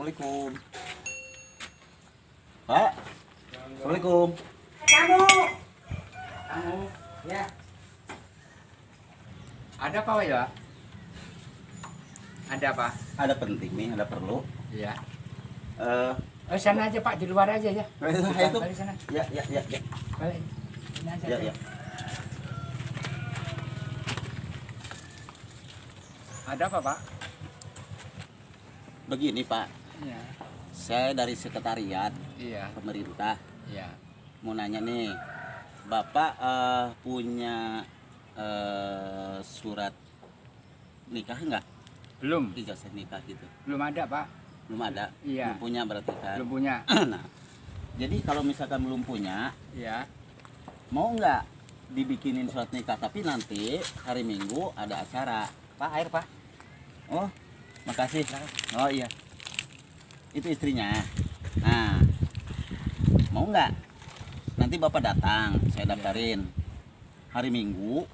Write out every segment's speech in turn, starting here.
Assalamualaikum. Pak. Assalamualaikum. Kamu. Ya. Ada apa ya? Ada apa? Ada penting nih, ada perlu. Iya. Sana Aja Pak, di luar aja ya. itu. Balik sana. Ya. Balik. Sini aja. Ya. Ada apa Pak? Begini, Pak. Iya. Saya dari sekretariat Iya. pemerintah. Iya. Mau nanya nih, Bapak punya surat nikah enggak? Belum. Ijazah nikah gitu. Belum ada Pak. Belum ada? Iya. Belum punya berarti kan? Belum punya. Nah, jadi kalau misalkan belum punya, Iya. mau nggak dibikinin surat nikah? Tapi nanti hari Minggu ada acara. Pak, air Pak. Oh, makasih. Oh iya. Itu istrinya. Nah, mau nggak? Nanti Bapak datang, saya daftarin. Hari Minggu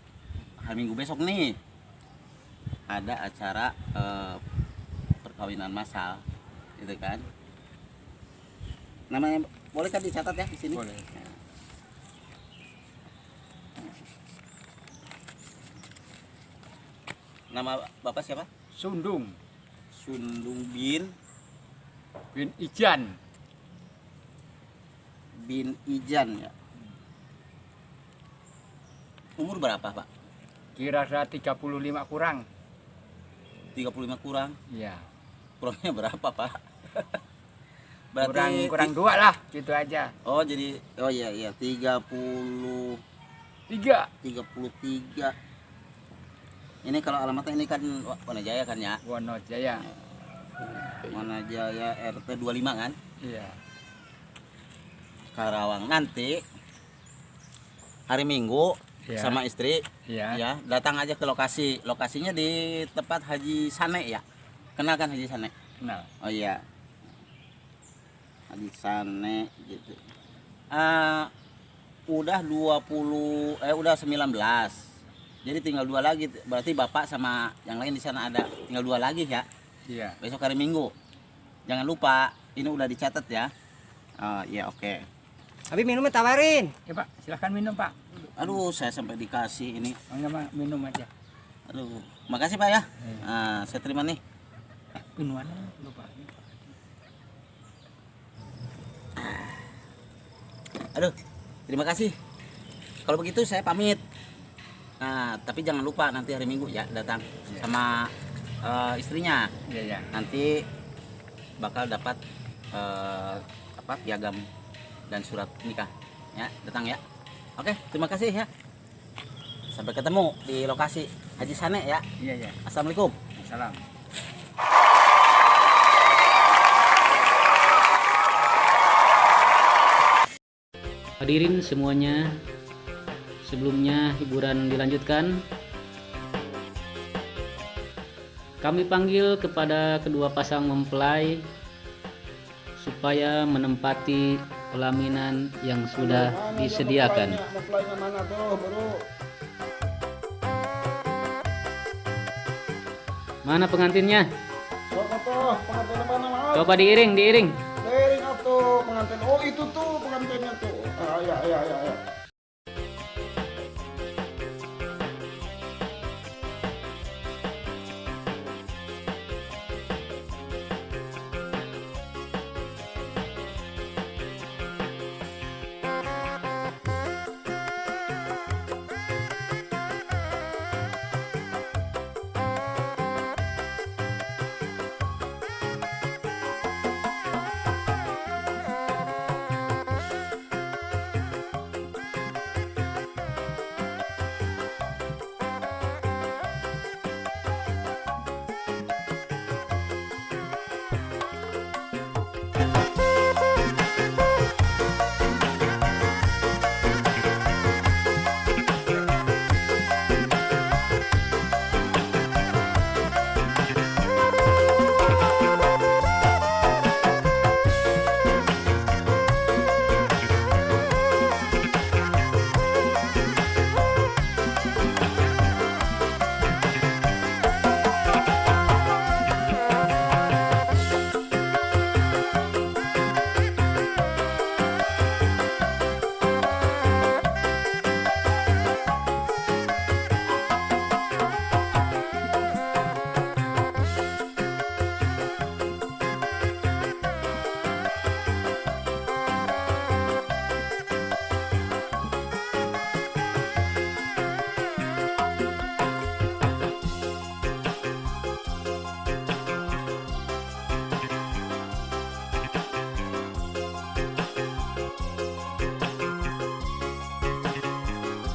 besok nih ada acara perkawinan massal, gitu kan? Namanya boleh kan dicatat ya di sini? Boleh. Nama Bapak siapa? Sundung Sundung bin Ijan. bin Ijan ya. Umur berapa Pak? Kira-kira 35 kurang. 35 kurang? Iya. Kurangnya berapa Pak? Kurang 2 lah, gitu aja. Oh jadi, oh iya 33. 3. Ini kalau alamatnya ini kan Wonojaya kan ya? Wonojaya. Wonojaya RT 25 kan? Iya. Karawang. Nanti hari Minggu Iya. sama istri Iya. ya datang aja ke lokasi. Lokasinya di tempat Haji Sane ya. Kenal kan Haji Sane? Nah, Oh iya. Haji Sane gitu. Udah 19. Jadi tinggal 2 lagi. Berarti Bapak sama yang lain di sana ada. Tinggal 2 lagi ya. iya. Besok hari Minggu. Jangan lupa, ini udah dicatat ya. Oh iya oke. Tapi minumnya tawarin. Ya Pak, silahkan minum Pak. Aduh, saya sampai dikasih ini. Enggak Pak, minum aja. Aduh, makasih Pak ya. Iya. Saya terima nih. Minumannya lupa. Aduh, terima kasih. Kalau begitu saya pamit. Nah, tapi jangan lupa nanti hari Minggu ya datang sama istrinya. Iya. Nanti bakal dapat piagam dan surat nikah. Ya, datang ya. Oke, terima kasih ya. Sampai ketemu di lokasi Haji Sane ya. Iya. Assalamualaikum. Salam. Hadirin semuanya, sebelumnya hiburan dilanjutkan. Kami panggil kepada kedua pasang mempelai supaya menempati pelaminan yang sudah disediakan. Mana pengantinnya? Coba diiring. Diiring tuh pengantin. Oh itu tuh pengantinnya tuh. Ya.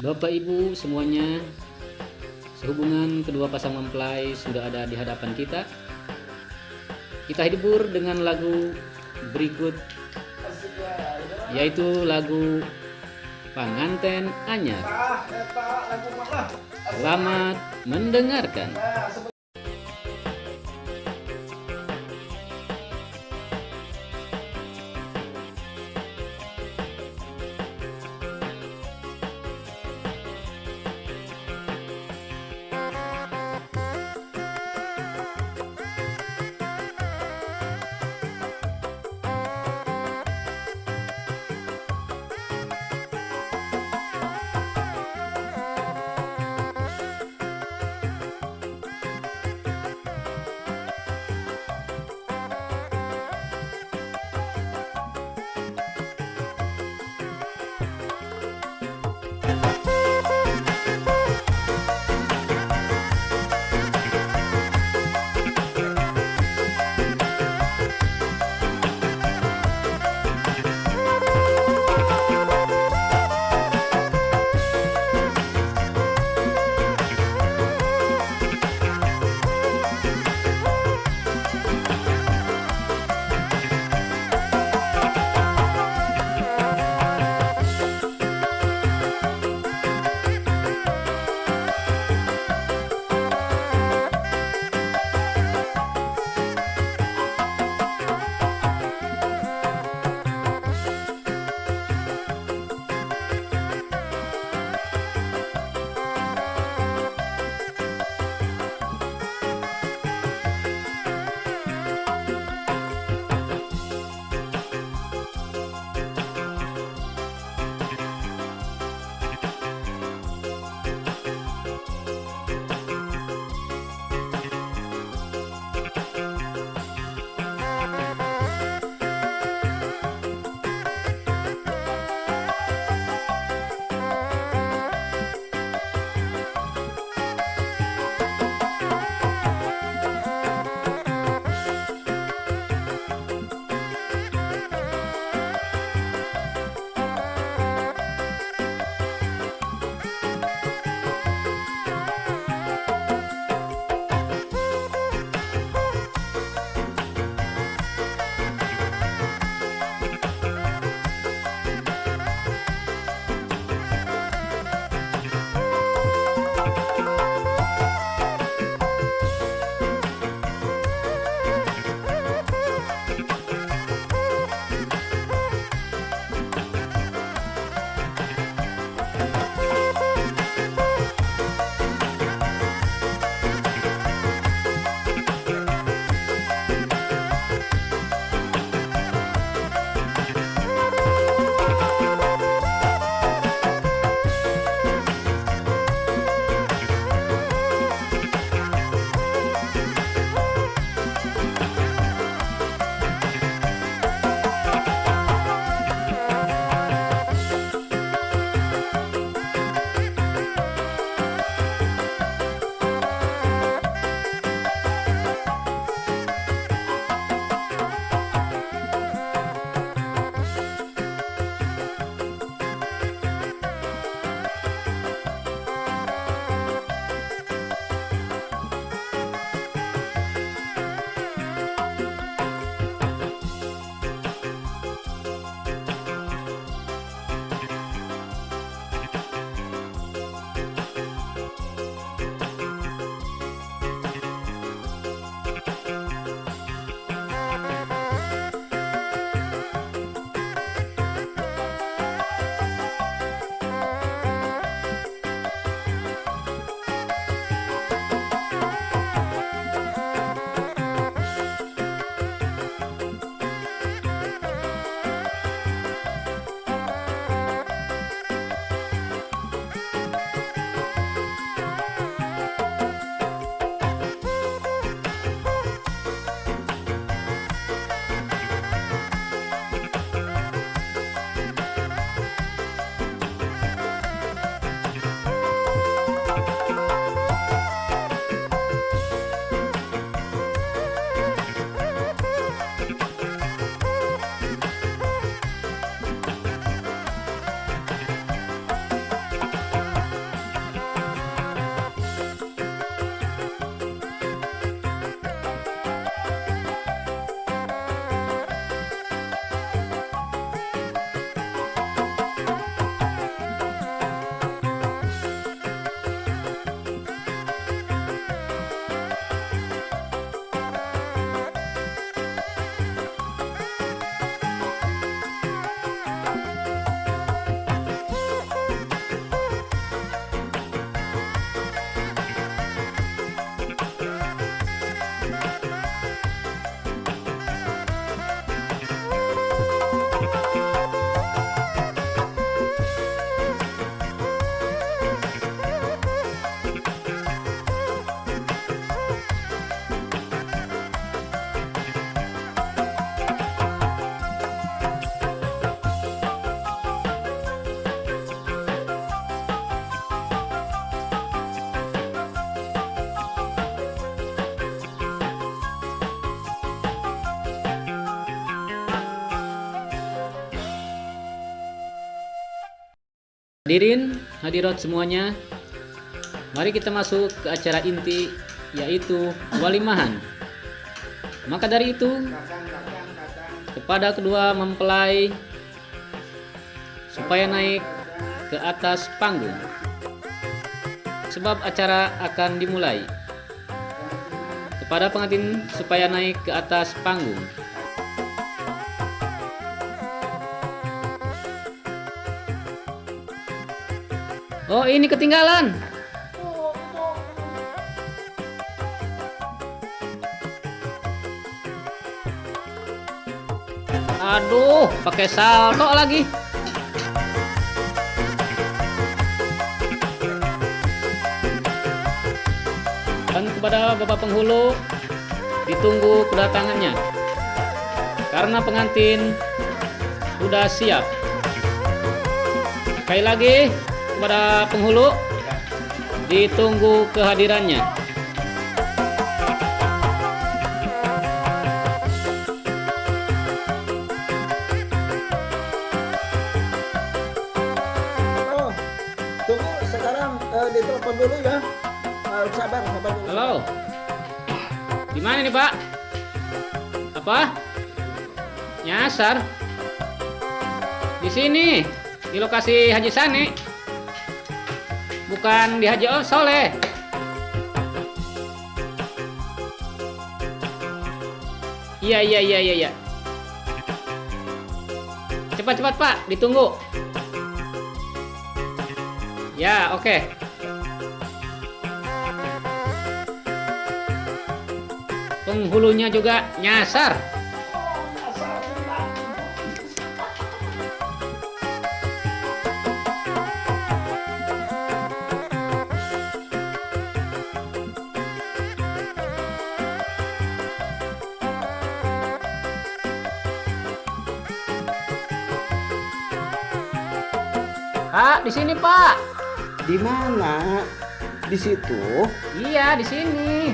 Bapak Ibu semuanya, sehubungan kedua pasang mempelai sudah ada di hadapan kita. Kita hibur dengan lagu berikut, yaitu lagu Panganten Anyar. Selamat mendengarkan. Hadirin, hadirat semuanya, mari kita masuk ke acara inti, yaitu walimahan. Maka dari itu, kepada kedua mempelai supaya naik ke atas panggung, sebab acara akan dimulai. Kepada pengantin supaya naik ke atas panggung. Oh, ini ketinggalan. Aduh, pakai salto lagi. Dan kepada Bapak penghulu, ditunggu kedatangannya. Karena pengantin sudah siap. Sekali lagi kepada penghulu, ditunggu kehadirannya. Oh, tunggu sekarang ditelepon dulu ya. Sabar dulu. Halo, di mana nih Pak? Apa? Nyasar? Di sini, di lokasi Haji Sane. Bukan di Haji Soleh. Iya. Cepat Pak, ditunggu. Ya, oke. Penghulunya juga nyasar. Pak, di sini Pak. Di mana? Di situ. Iya, di sini.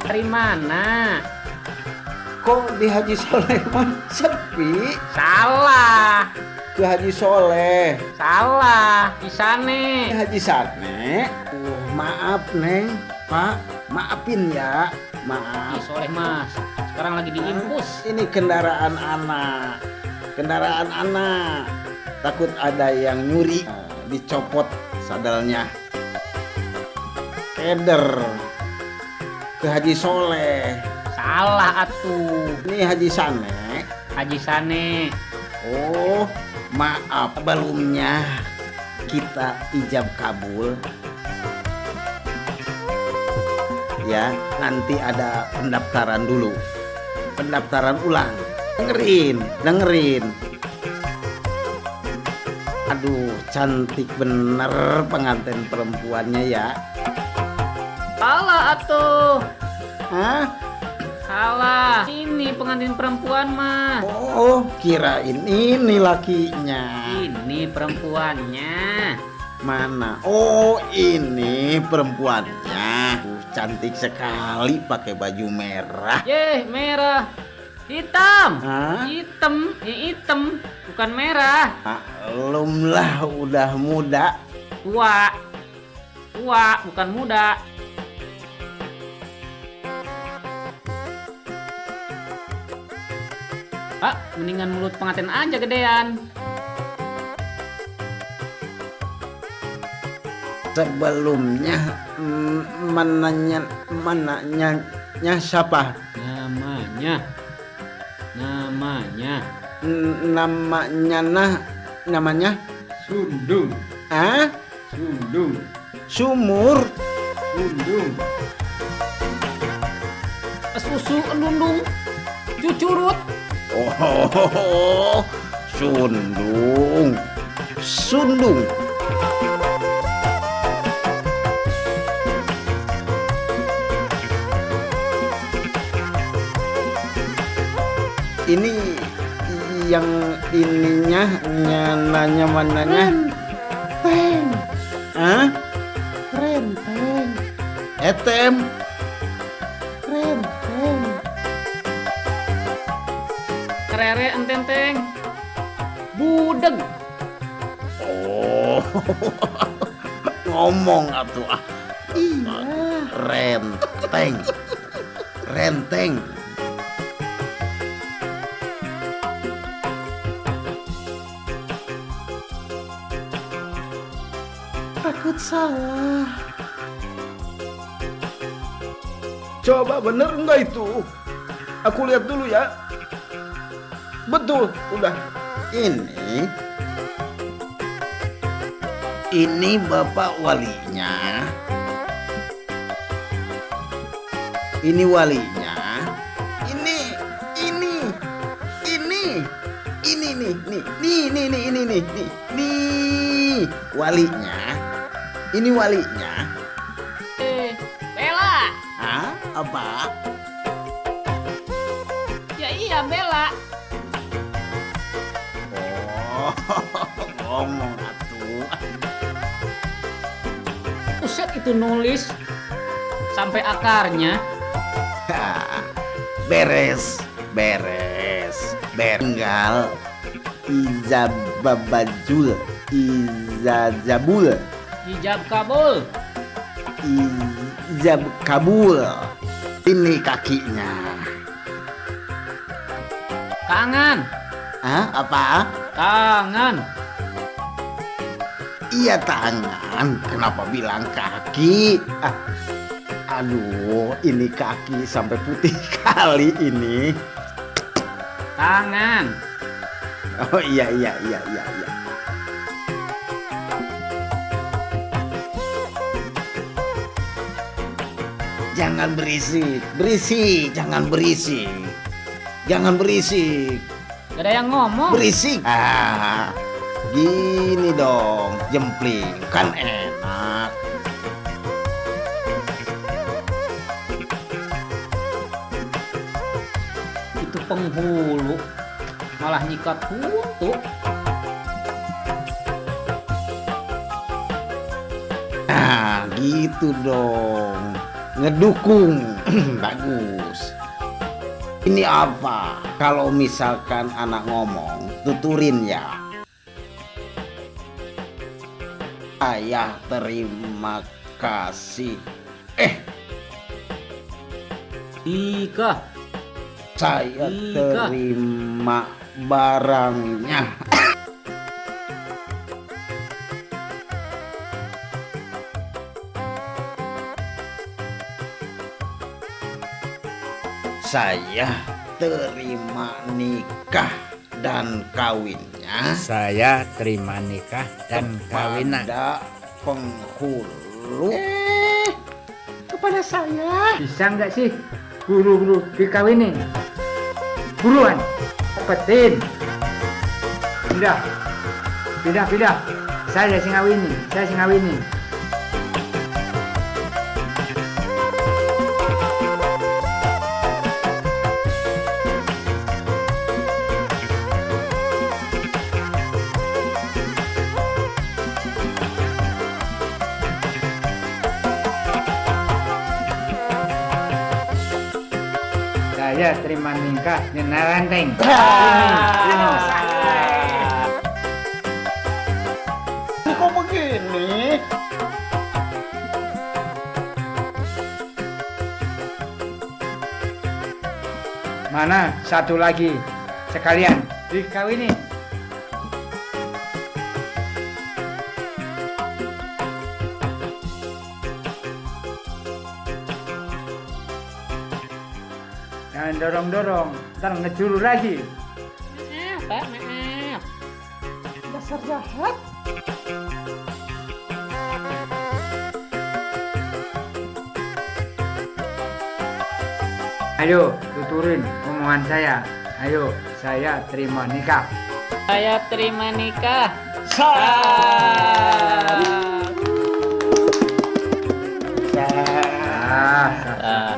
Dari mana? Kok di Haji Soleh mah sepi? Salah. Ke Haji Soleh. Salah. Di sana. Haji Sane. Maaf Neng, Pak, maafin ya. Maaf. Soleh Mas. Sekarang lagi diimpus. Ini kendaraan anak. Takut ada yang nyuri, dicopot sadalnya. Keder ke Haji Soleh. Salah atuh. Ini Haji Sane. Haji Sane. Oh, maaf, belumnya kita ijab kabul. Ya, nanti ada pendaftaran dulu. Pendaftaran ulang. Dengerin. Aduh, cantik bener pengantin perempuannya ya. Salah atuh. Hah? Salah. Ini pengantin perempuan mah. Oh, kirain ini lakinya. Ini perempuannya. Mana? Oh, ini perempuannya. Cantik sekali pakai baju merah. Yeh, merah. Hitam. Hah? Hitam, bukan merah. Maklum lah, udah muda. Tua, bukan muda. Pak, mendingan mulut pengantin aja gedean. Sebelumnya mananya siapa? Namanya. Namanya Sundung. ah Sundung. Sumur. Sundung. Susu endundung. Cucurut. Oh, Sundung. Ini yang ininya nanya mananya renteng. Hah? Renteng. Etem. Renteng. Kerere ententeng. Budeg. Oh. Ngomong atuh ah. Iya. Renteng. Renteng. Takut salah. Coba bener enggak itu? Aku lihat dulu ya. Betul, udah. Ini bapak walinya. Ini walinya. Ini walinya. Ini walinya. Bella. Hah? Apa? Ya iya Bella. Oh, ngomong atuh. Buset itu nulis sampai akarnya. Beres. Tinggal Izababajul, Izazabul, Hijab kabul. Izab kabul. Ini kakinya. Tangan. Hah? Apa? Tangan. Iya tangan. Kenapa bilang kaki? Aduh, ini kaki sampai putih kali ini. Tangan. Oh iya. Jangan berisik, jangan berisik. Gak ada yang ngomong. Berisik. Gini dong, jempling kan enak. Itu penghulu malah nyikat kutu. Nah, gitu dong. Ngedukung. Bagus. Ini apa? Kalau misalkan anak ngomong, tuturin ya. Saya terima kasih. Ika. Saya Ika. terima barangnya. Saya terima nikah dan kawinnya. Saya terima nikah dan kawinnya. Pada penghulu. Kepada saya. Bisa nggak sih buru-buru dikawinin? Buruan, cepetin. Pindah. Saya sing ngawinin. Saya terima nikah dengan ranteng. Ini kok begini? Mana satu lagi sekalian dikawinin. Jangan dorong-dorong, ntar ngejuru lagi. Maaf, Pak, maaf. Dasar jahat. Ayo, tuturin omongan saya. Ayo, saya terima nikah. Saya terima nikah.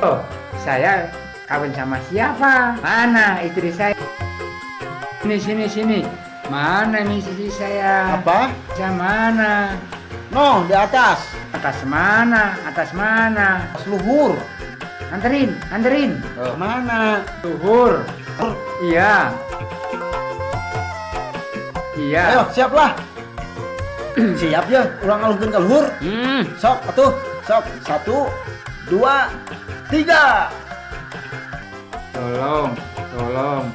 Oh, saya kawin sama siapa? Mana istri saya? Sini. Mana ini istri saya? Apa? Saya mana? No, di atas. Atas mana? Atas mana? Pas luhur. Anterin. Mana? Luhur. Iya. Ayo, siaplah. Siap ya, ulang alungkeun ka luhur. Sok, atuh. Sok. 1, 2, 3. Tolong.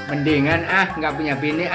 Mendingan nggak punya bini